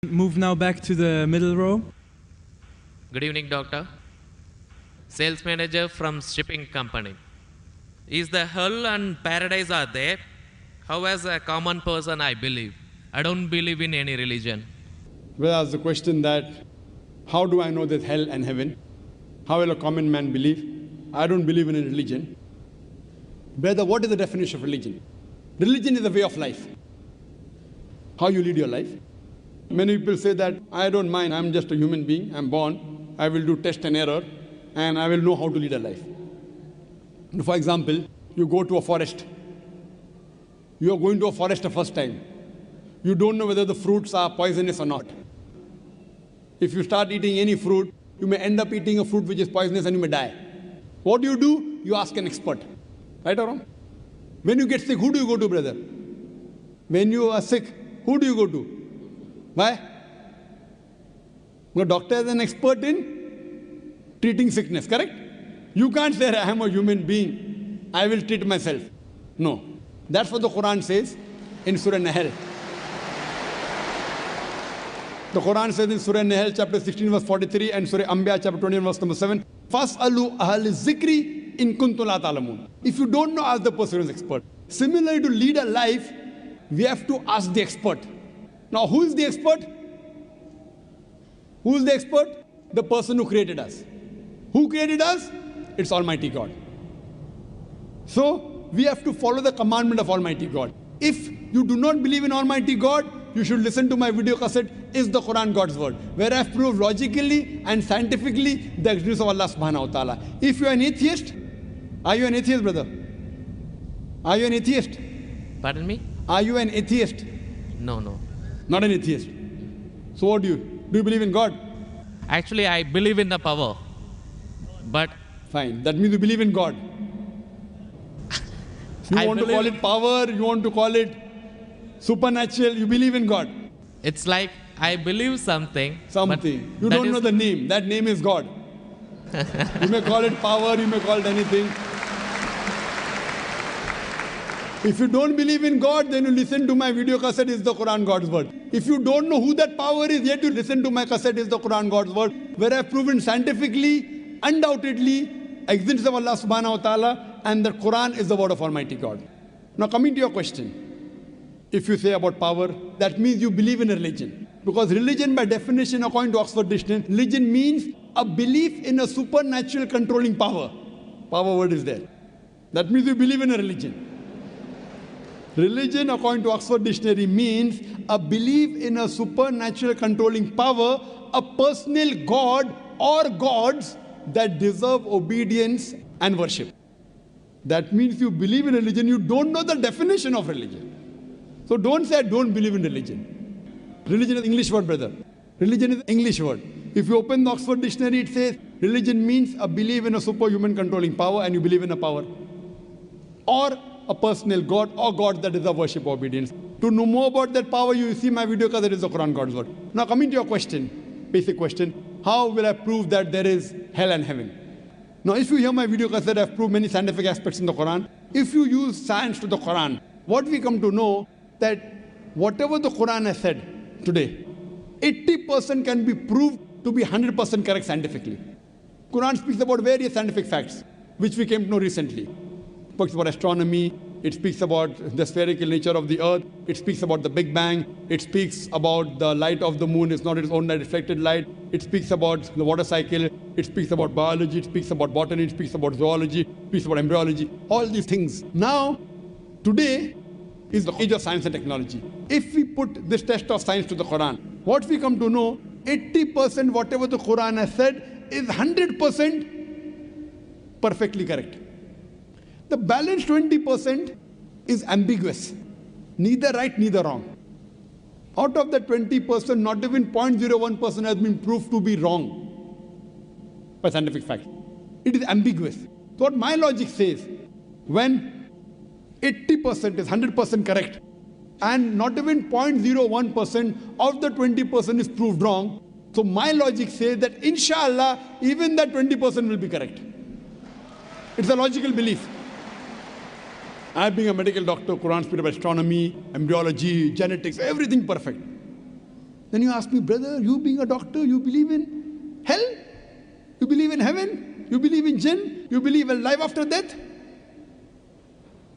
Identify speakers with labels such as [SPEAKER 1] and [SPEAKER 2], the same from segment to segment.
[SPEAKER 1] Move now back to the middle row.
[SPEAKER 2] Good evening, doctor. Sales manager from shipping company. Is the hell and paradise are there? How as a common person I believe. I don't believe in any religion.
[SPEAKER 3] Well, ask the question that, how do I know there's hell and heaven? How will a common man believe? I don't believe in a religion. Brother, what is the definition of religion? Religion is a way of life. How you lead your life. Many people say that, I don't mind, I'm just a human being, I'm born, I will do test and error, and I will know how to lead a life. For example, you go to a forest. You are going to a forest the first time. You don't know whether the fruits are poisonous or not. If you start eating any fruit, you may end up eating a fruit which is poisonous and you may die. What do? You ask an expert. Right or wrong? When you get sick, who do you go to, brother? When you are sick, who do you go to? Why? The doctor is an expert in treating sickness, correct? You can't say, I am a human being, I will treat myself. No. That's what the Quran says in Surah Nahl. The Quran says in Surah Nahl, chapter 16, verse 43, and Surah Anbiya, chapter 20, verse number 7, فَاسْأَلُوا أَهْلِ الذِّكْرِ إِن كُنتُمْ لَا تَعْلَمُونَ. If you don't know, ask the person who is expert. Similarly, to lead a life, we have to ask the expert. Now, who is the expert? Who is the expert? The person who created us. Who created us? It's Almighty God. So, we have to follow the commandment of Almighty God. If you do not believe in Almighty God, you should listen to my video cassette, Is the Quran God's Word? Where I have proved logically and scientifically the existence of Allah subhanahu wa ta'ala. If you are an atheist, are you an atheist, brother? Are you an atheist?
[SPEAKER 2] Pardon me?
[SPEAKER 3] Are you an atheist?
[SPEAKER 2] No.
[SPEAKER 3] Not an atheist. So what do? Do you believe in God?
[SPEAKER 2] Actually, I believe in the power. But
[SPEAKER 3] Fine. That means you believe in God. You want to call it power, you want to call it supernatural, you believe in God.
[SPEAKER 2] It's like I believe something.
[SPEAKER 3] Something. You don't know the name. That name is God. You may call it power, you may call it anything. If you don't believe in God, then you listen to my video cassette, Is the Quran God's Word? If you don't know who that power is, yet you listen to my cassette, Is the Quran God's Word? Where I have proven scientifically, undoubtedly, existence of Allah subhanahu wa ta'ala, and the Quran is the word of Almighty God. Now coming to your question, if you say about power, that means you believe in a religion. Because religion by definition, according to Oxford Dictionary, religion means a belief in a supernatural controlling power. Power word is there. That means you believe in a religion. Religion, according to Oxford Dictionary, means a belief in a supernatural controlling power, a personal God or gods that deserve obedience and worship. That means you believe in religion, you don't know the definition of religion. So don't say, I don't believe in religion. Religion is English word, brother. Religion is English word. If you open the Oxford Dictionary, it says, religion means a belief in a superhuman controlling power, and you believe in a power. Or a personal God or God that deserve worship or obedience. To know more about that power, you see my video because it is the Quran God's Word. Now coming to your question, basic question, how will I prove that there is hell and heaven? Now if you hear my video cassette, I have proved many scientific aspects in the Quran. If you use science to the Quran, what we come to know that whatever the Quran has said today, 80% can be proved to be 100% correct scientifically. Quran speaks about various scientific facts, which we came to know recently. It speaks about astronomy, it speaks about the spherical nature of the earth, it speaks about the Big Bang, it speaks about the light of the moon is not its own reflected light, it speaks about the water cycle, it speaks about biology, it speaks about botany, it speaks about zoology, it speaks about embryology, all these things. Now, today is the age of science and technology. If we put this test of science to the Quran, what we come to know, 80% whatever the Quran has said is 100% perfectly correct. The balance 20% is ambiguous. Neither right, neither wrong. Out of the 20%, not even 0.01% has been proved to be wrong by scientific fact. It is ambiguous. So what my logic says, when 80% is 100% correct, and not even 0.01% of the 20% is proved wrong, so my logic says that inshallah, even that 20% will be correct. It's a logical belief. I being a medical doctor, Quran speaks about astronomy, embryology, genetics, everything perfect. Then you ask me, brother, you being a doctor, you believe in hell? You believe in heaven? You believe in jinn? You believe in life after death?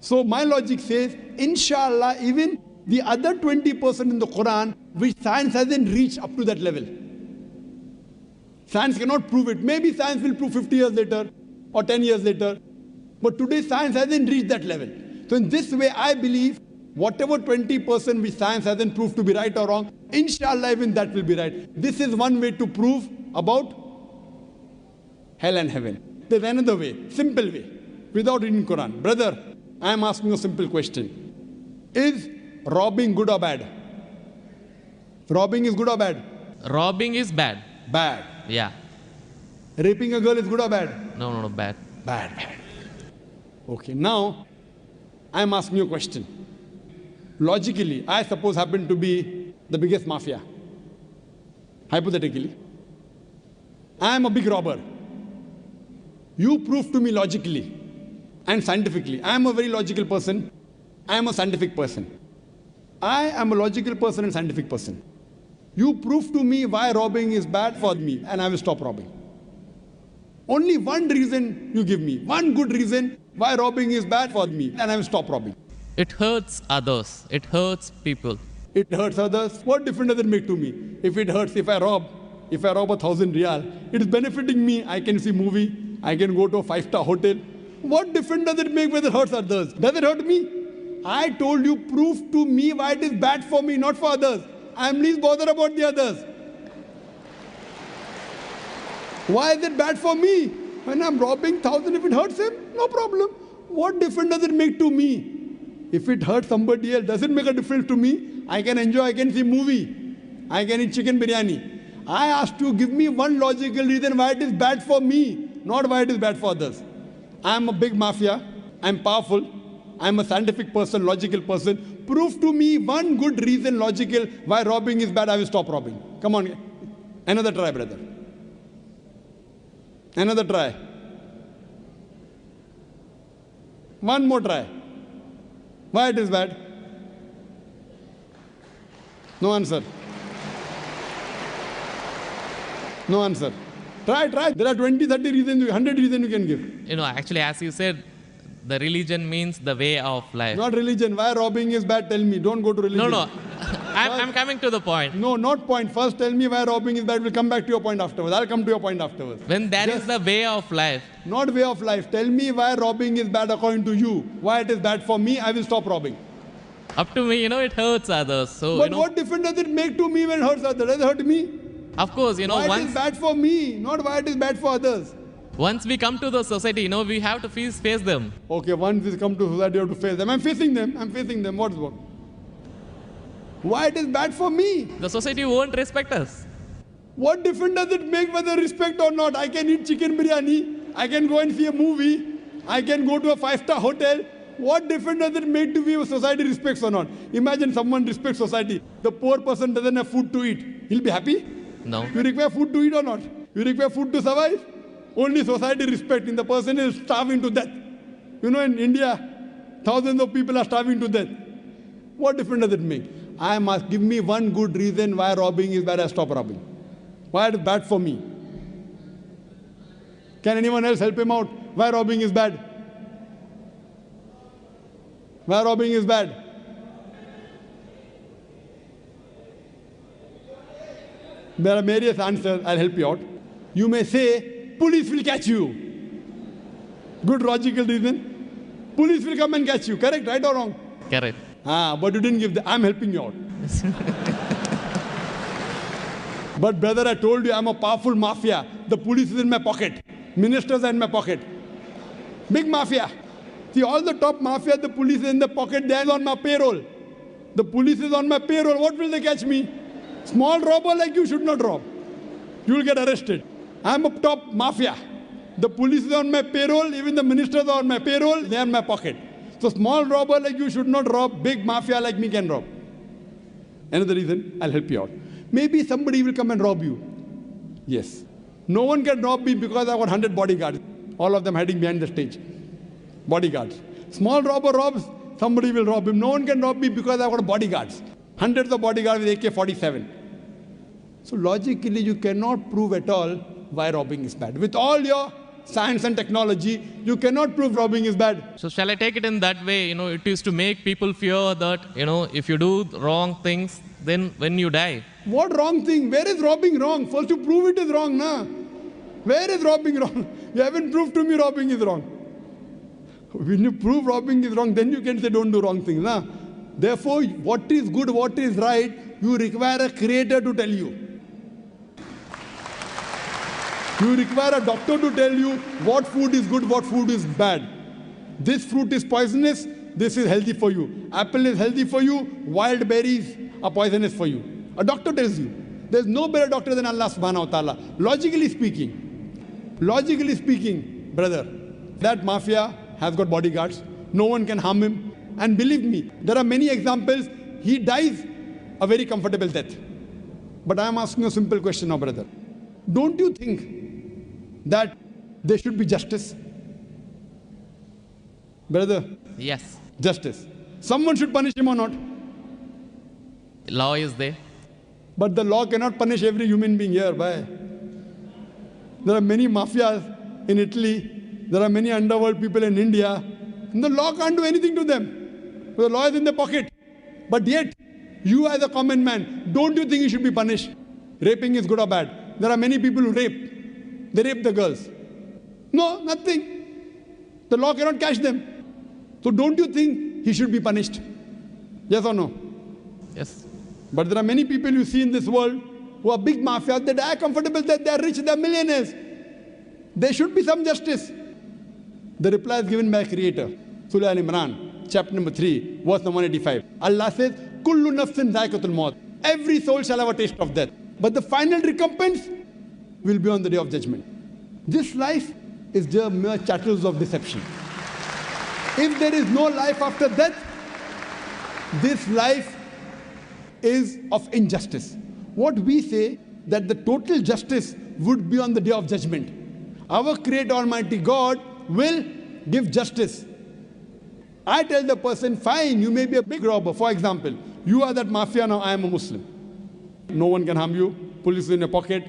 [SPEAKER 3] So my logic says, inshallah, even the other 20% in the Quran, which science hasn't reached up to that level. Science cannot prove it. Maybe science will prove 50 years later or 10 years later. But today science hasn't reached that level. So in this way, I believe whatever 20% which science hasn't proved to be right or wrong, inshallah, even that will be right. This is one way to prove about hell and heaven. There's another way, simple way, without reading Quran. Brother, I am asking a simple question. Is robbing good or bad? Robbing is good or bad?
[SPEAKER 2] Robbing is bad.
[SPEAKER 3] Bad.
[SPEAKER 2] Yeah.
[SPEAKER 3] Raping a girl is good or bad?
[SPEAKER 2] No, bad.
[SPEAKER 3] Bad. Okay, now I am asking you a question. Logically, I suppose happen to be the biggest mafia. Hypothetically. I am a big robber. You prove to me logically and scientifically. I am a very logical person. I am a scientific person. I am a logical person and scientific person. You prove to me why robbing is bad for me, and I will stop robbing. Only one reason you give me, one good reason why robbing is bad for me, and I will stop robbing.
[SPEAKER 2] It hurts others. It hurts people.
[SPEAKER 3] It hurts others. What difference does it make to me? If it hurts, if I rob 1,000 riyal, it is benefiting me. I can see movie. I can go to a 5-star hotel. What difference does it make whether it hurts others? Does it hurt me? I told you, prove to me why it is bad for me, not for others. I am least bothered about the others. Why is it bad for me? When I'm robbing 1,000, if it hurts him, no problem. What difference does it make to me? If it hurts somebody else, does it make a difference to me? I can enjoy, I can see movie. I can eat chicken biryani. I asked you, give me one logical reason why it is bad for me, not why it is bad for others. I am a big mafia. I am powerful. I am a scientific person, logical person. Prove to me one good reason, logical, why robbing is bad. I will stop robbing. Come on. Another try, brother. Another try. One more try. Why it is bad? No answer. No answer. Try. There are 20, 30 reasons, 100 reasons you can give.
[SPEAKER 2] Actually, as you said, the religion means the way of life.
[SPEAKER 3] Not religion. Why robbing is bad? Tell me. Don't go to religion.
[SPEAKER 2] No. I'm coming to the point.
[SPEAKER 3] No, not point. First tell me why robbing is bad. We'll come back to your point afterwards. I'll come to your point afterwards.
[SPEAKER 2] When that is the way of life.
[SPEAKER 3] Not way of life. Tell me why robbing is bad according to you. Why it is bad for me, I will stop robbing.
[SPEAKER 2] Up to me, it hurts others. So,
[SPEAKER 3] but what difference does it make to me when it hurts others? Does it hurt me?
[SPEAKER 2] Of course,
[SPEAKER 3] why it is bad for me, not why it is bad for others.
[SPEAKER 2] Once we come to the society, we have to face them.
[SPEAKER 3] Okay, once we come to society, you have to face them. I'm facing them. What's what? Why it is bad for me?
[SPEAKER 2] The society won't respect us.
[SPEAKER 3] What difference does it make whether respect or not? I can eat chicken biryani. I can go and see a movie. I can go to a 5-star hotel. What difference does it make to me if society respects or not? Imagine someone respects society. The poor person doesn't have food to eat. He'll be happy?
[SPEAKER 2] No.
[SPEAKER 3] You require food to eat or not? You require food to survive? Only society respecting. The person is starving to death. In India, thousands of people are starving to death. What difference does it make? I must give me one good reason why robbing is bad. I stop robbing. Why it is bad for me? Can anyone else help him out? Why robbing is bad? Why robbing is bad? There are various answers. I'll help you out. You may say, police will catch you. Good logical reason. Police will come and catch you. Correct, right or wrong?
[SPEAKER 2] Correct.
[SPEAKER 3] But you didn't give the, I'm helping you out. But brother, I told you I'm a powerful mafia. The police is in my pocket. Ministers are in my pocket. Big mafia. See, all the top mafia, the police is in the pocket. They are on my payroll. The police is on my payroll. What will they catch me? Small robber like you should not rob. You will get arrested. I'm a top mafia. The police is on my payroll. Even the ministers are on my payroll. They are in my pocket. So small robber like you should not rob. Big mafia like me can rob. Another reason, I'll help you out. Maybe somebody will come and rob you. Yes. No one can rob me because I've got 100 bodyguards. All of them hiding behind the stage. Bodyguards. Small robber robs, somebody will rob him. No one can rob me because I've got bodyguards. Hundreds of bodyguards with AK-47. So logically, you cannot prove at all why robbing is bad. With all your science and technology, you cannot prove robbing is bad.
[SPEAKER 2] So shall I take it in that way? It is to make people fear that, if you do wrong things, then when you die.
[SPEAKER 3] What wrong thing? Where is robbing wrong? First you prove it is wrong, na? Where is robbing wrong? You haven't proved to me robbing is wrong. When you prove robbing is wrong, then you can say don't do wrong things, na? Therefore, what is good, what is right, you require a creator to tell you. You require a doctor to tell you what food is good, what food is bad. This fruit is poisonous, this is healthy for you. Apple is healthy for you, wild berries are poisonous for you. A doctor tells you. There's no better doctor than Allah subhanahu wa ta'ala. Logically speaking, brother, that mafia has got bodyguards. No one can harm him. And believe me, there are many examples. He dies a very comfortable death. But I am asking a simple question now, brother. Don't you think that there should be justice? Brother?
[SPEAKER 2] Yes.
[SPEAKER 3] Justice. Someone should punish him or not?
[SPEAKER 2] Law is there.
[SPEAKER 3] But the law cannot punish every human being here. Why? There are many mafias in Italy. There are many underworld people in India. And the law can't do anything to them. The law is in their pocket. But yet, you as a common man, don't you think you should be punished? Raping is good or bad? There are many people who rape. They rape the girls. No, nothing. The law cannot catch them. So don't you think he should be punished? Yes or no?
[SPEAKER 2] Yes.
[SPEAKER 3] But there are many people you see in this world who are big mafias. They die comfortable, that they are rich, they are millionaires. There should be some justice. The reply is given by Creator. Surah Al-Imran, chapter number 3, verse number 185. Allah says, Kullu nafsin zaikatul maut. Every soul shall have a taste of death. But the final recompense will be on the day of judgment. This life is just mere chattels of deception. If there is no life after death, this life is of injustice. What we say, that the total justice would be on the day of judgment. Our Creator Almighty God will give justice. I tell the person, fine, you may be a big robber. For example, you are that mafia, now I am a Muslim. No one can harm you. Police is in your pocket.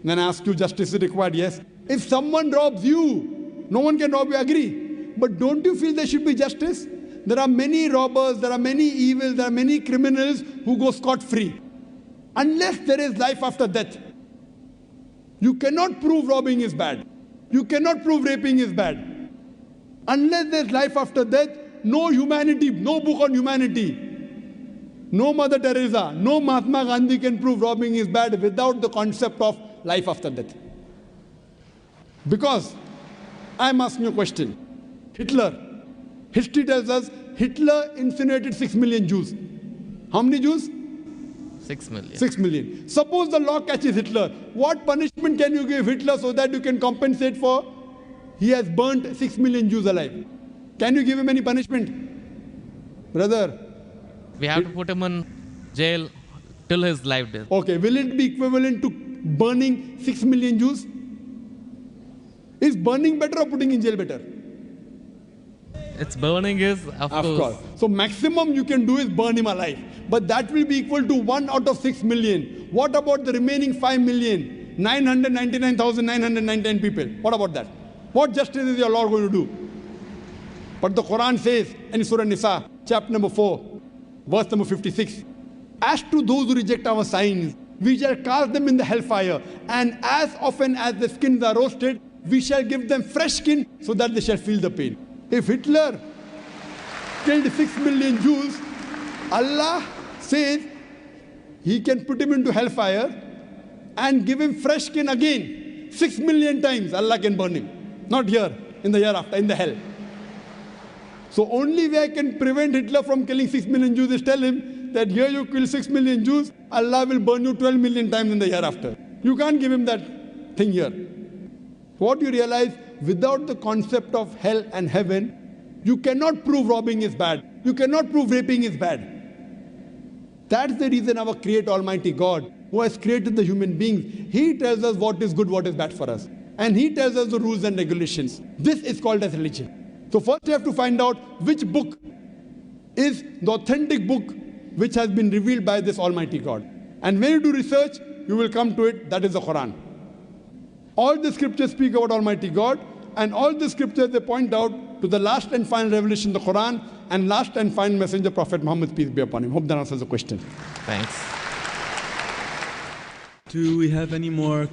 [SPEAKER 3] Then I ask you, justice is required. Yes. If someone robs you, no one can rob you, agree. But don't you feel there should be justice? There are many robbers, there are many evils, there are many criminals who go scot-free. Unless there is life after death, you cannot prove robbing is bad. You cannot prove raping is bad. Unless there is life after death, no humanity, no book on humanity, no Mother Teresa, no Mahatma Gandhi can prove robbing is bad without the concept of life after death. Because I am asking you a question. Hitler. History tells us Hitler incinerated 6 million Jews. How many Jews?
[SPEAKER 2] 6 million.
[SPEAKER 3] 6 million. Suppose the law catches Hitler. What punishment can you give Hitler so that you can compensate for he has burnt 6 million Jews alive? Can you give him any punishment? Brother.
[SPEAKER 2] We have to put him in jail till his life death.
[SPEAKER 3] Okay, will it be equivalent to burning 6 million Jews? Is burning better or putting in jail better?
[SPEAKER 2] It's burning is, of course.
[SPEAKER 3] So maximum you can do is burn him alive. But that will be equal to 1 out of 6 million. What about the remaining 5,999,999 people? What about that? What justice is your Lord going to do? But the Quran says in Surah Nisa, chapter number 4, verse number 56, as to those who reject our signs, we shall cast them in the hellfire, and as often as the skins are roasted, we shall give them fresh skin so that they shall feel the pain. If Hitler killed 6 million Jews, Allah says he can put him into hellfire and give him fresh skin again. 6 million times Allah can burn him. Not here, in the hereafter, in the hell. So only way I can prevent Hitler from killing 6 million Jews is tell him that here you kill 6 million Jews, Allah will burn you 12 million times in the hereafter. You can't give him that thing here. What you realize, without the concept of hell and heaven, you cannot prove robbing is bad. You cannot prove raping is bad. That's the reason our Creator Almighty God, who has created the human beings, He tells us what is good, what is bad for us. And He tells us the rules and regulations. This is called as religion. So first you have to find out which book is the authentic book which has been revealed by this Almighty God. And when you do research, you will come to it, that is the Quran. All the scriptures speak about Almighty God, and all the scriptures they point out to the last and final revelation, the Quran, and last and final messenger, Prophet Muhammad, peace be upon him. Hope that answers the question.
[SPEAKER 2] Thanks.
[SPEAKER 1] Do we have any more